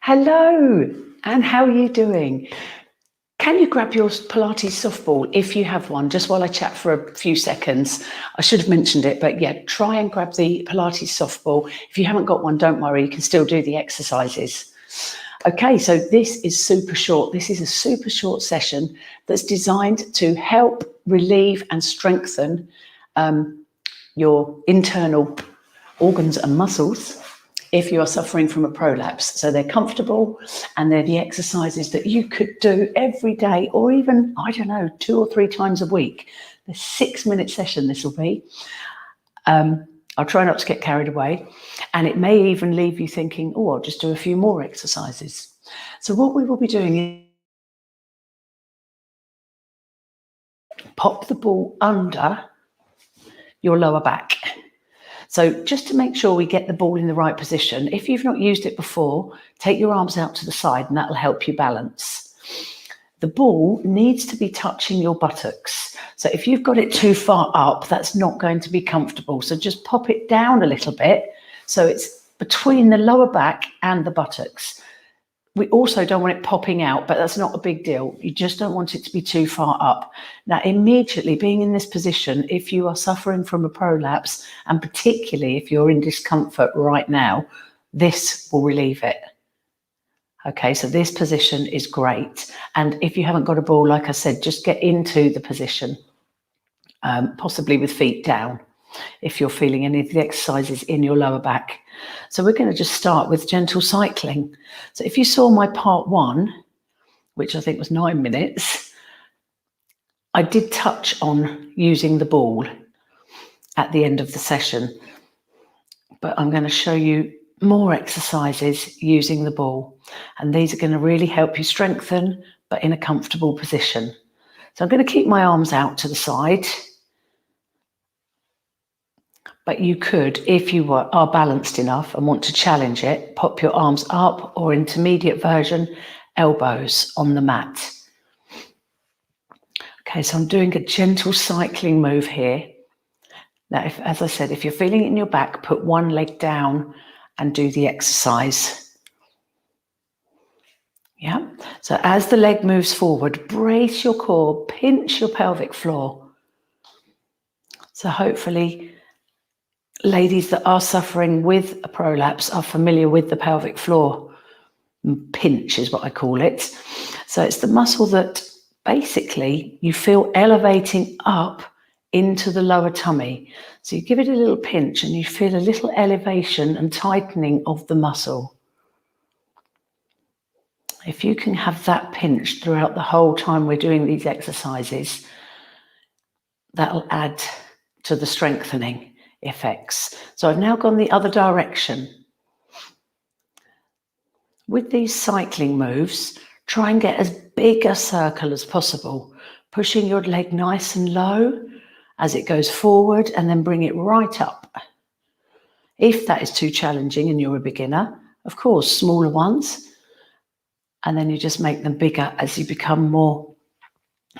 Hello, and how are you doing? Can you grab your Pilates softball if you have one, just while I chat for a few seconds? I should have mentioned it, but yeah, try and grab the Pilates softball. If you haven't got one, don't worry, you can still do the exercises. Okay, so this is super short. This is a super short session that's designed to help relieve and strengthen your internal organs and muscles if you are suffering from a prolapse. So they're comfortable and they're the exercises that you could do every day or even, 2 or 3 times a week. The 6-minute session this will be. I'll try not to get carried away, and it may even leave you thinking, oh, I'll just do a few more exercises. So what we will be doing is pop the ball under your lower back. So just to make sure we get the ball in the right position, if you've not used it before, take your arms out to the side and that'll help you balance. The ball needs to be touching your buttocks. So if you've got it too far up, that's not going to be comfortable. So just pop it down a little bit so it's between the lower back and the buttocks. We also don't want it popping out, but that's not a big deal. You just don't want it to be too far up. Now, immediately being in this position, if you are suffering from a prolapse, and particularly if you're in discomfort right now, this will relieve it. Okay, so this position is great. And if you haven't got a ball, like I said, just get into the position, possibly with feet down, if you're feeling any of the exercises in your lower back. So we're going to just start with gentle cycling. So if you saw my part 1, which I think was 9 minutes, I did touch on using the ball at the end of the session, but I'm going to show you more exercises using the ball, and these are going to really help you strengthen, but in a comfortable position. So I'm going to keep my arms out to the side. But you could, if you are balanced enough and want to challenge it, pop your arms up, or intermediate version, elbows on the mat. Okay, so I'm doing a gentle cycling move here. Now, as I said, if you're feeling it in your back, put one leg down and do the exercise. Yeah, so as the leg moves forward, brace your core, pinch your pelvic floor. So hopefully, ladies that are suffering with a prolapse are familiar with the pelvic floor. Pinch is what I call it. So it's the muscle that basically you feel elevating up into the lower tummy. So you give it a little pinch and you feel a little elevation and tightening of the muscle. If you can have that pinch throughout the whole time we're doing these exercises, that'll add to the strengthening effects. So I've now gone the other direction. With these cycling moves, try and get as big a circle as possible, pushing your leg nice and low as it goes forward, and then bring it right up. If that is too challenging and you're a beginner, of course, smaller ones, and then you just make them bigger as you become more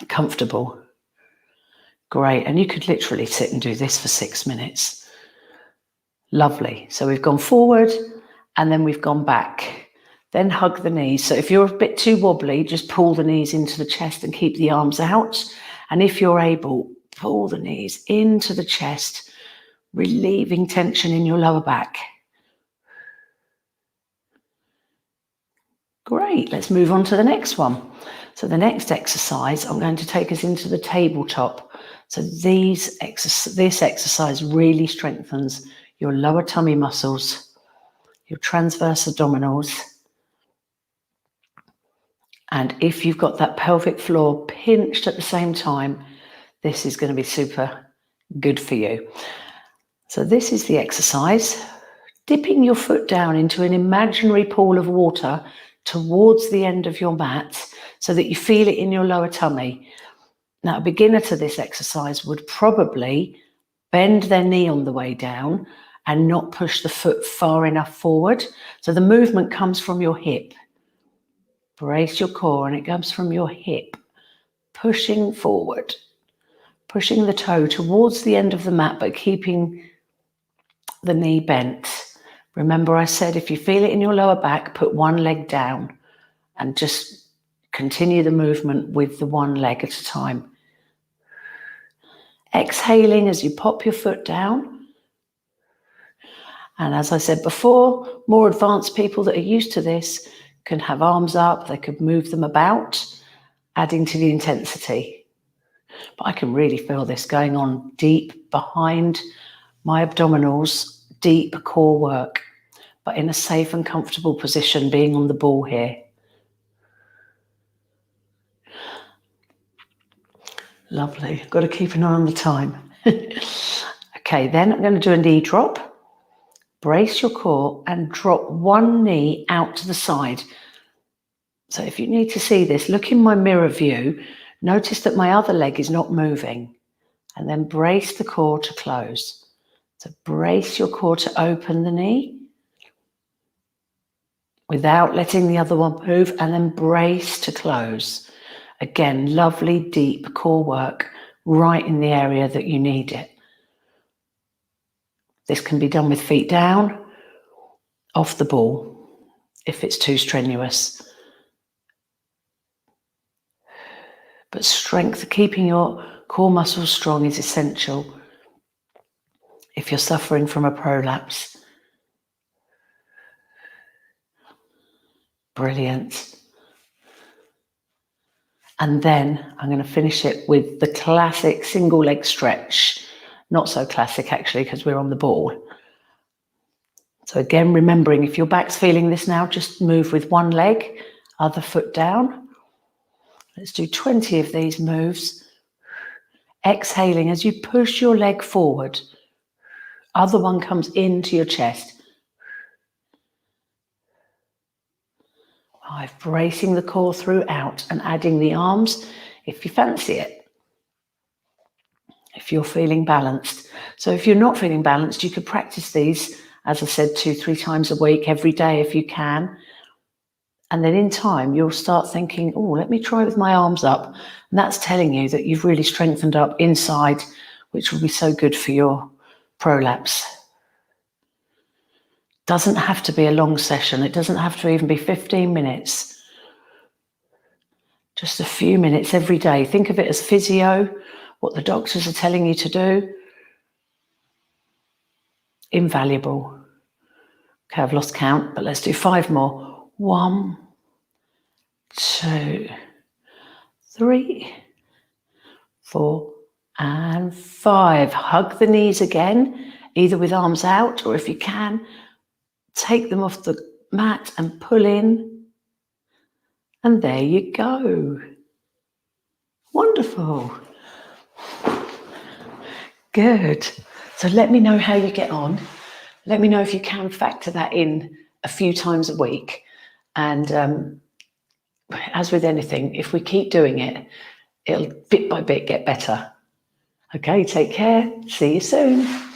comfortable. Great, and you could literally sit and do this for 6 minutes. Lovely. So we've gone forward and then we've gone back. Then hug the knees. So if you're a bit too wobbly, just pull the knees into the chest and keep the arms out. And if you're able, pull the knees into the chest, relieving tension in your lower back. Great, let's move on to the next one. So the next exercise, I'm going to take us into the tabletop. So this exercise really strengthens your lower tummy muscles, your transverse abdominals. And if you've got that pelvic floor pinched at the same time, this is going to be super good for you. So this is the exercise, dipping your foot down into an imaginary pool of water towards the end of your mat so that you feel it in your lower tummy. Now, a beginner to this exercise would probably bend their knee on the way down and not push the foot far enough forward. So the movement comes from your hip. Brace your core, and it comes from your hip, pushing forward, pushing the toe towards the end of the mat, but keeping the knee bent. Remember I said if you feel it in your lower back, put one leg down and just continue the movement with the one leg at a time. Exhaling as you pop your foot down. And as I said before, more advanced people that are used to this can have arms up, they could move them about, adding to the intensity. But I can really feel this going on deep behind my abdominals, deep core work, but in a safe and comfortable position, being on the ball here. Lovely. Got to keep an eye on the time. Okay, then I'm going to do a knee drop. Brace your core and drop one knee out to the side. So if you need to see this, look in my mirror view. Notice that my other leg is not moving. And then brace the core to close. So brace your core to open the knee without letting the other one move, and then brace to close. Again, lovely deep core work right in the area that you need it. This can be done with feet down, off the ball, if it's too strenuous. But strength, keeping your core muscles strong is essential if you're suffering from a prolapse. Brilliant. And then I'm going to finish it with the classic single leg stretch. Not so classic actually, because we're on the ball. So again, remembering if your back's feeling this now, just move with one leg, other foot down. Let's do 20 of these moves. Exhaling as you push your leg forward. Other one comes into your chest. 5, bracing the core throughout and adding the arms if you fancy it. If you're feeling balanced. So if you're not feeling balanced, you could practice these, as I said, 2-3 times a week, every day if you can. And then in time, you'll start thinking, oh, let me try with my arms up. And that's telling you that you've really strengthened up inside, which will be so good for your prolapse. Doesn't have to be a long session. It doesn't have to even be 15 minutes. Just a few minutes every day. Think of it as physio, what the doctors are telling you to do. Invaluable. Okay, I've lost count, but let's do 5 more. 1, 2, 3, 4, and 5. Hug the knees again, either with arms out, or if you can, take them off the mat and pull in. And there you go. Wonderful. Good. So let me know how you get on. Let me know if you can factor that in a few times a week. And as with anything, if we keep doing it, it'll bit by bit get better. Okay, take care. See you soon.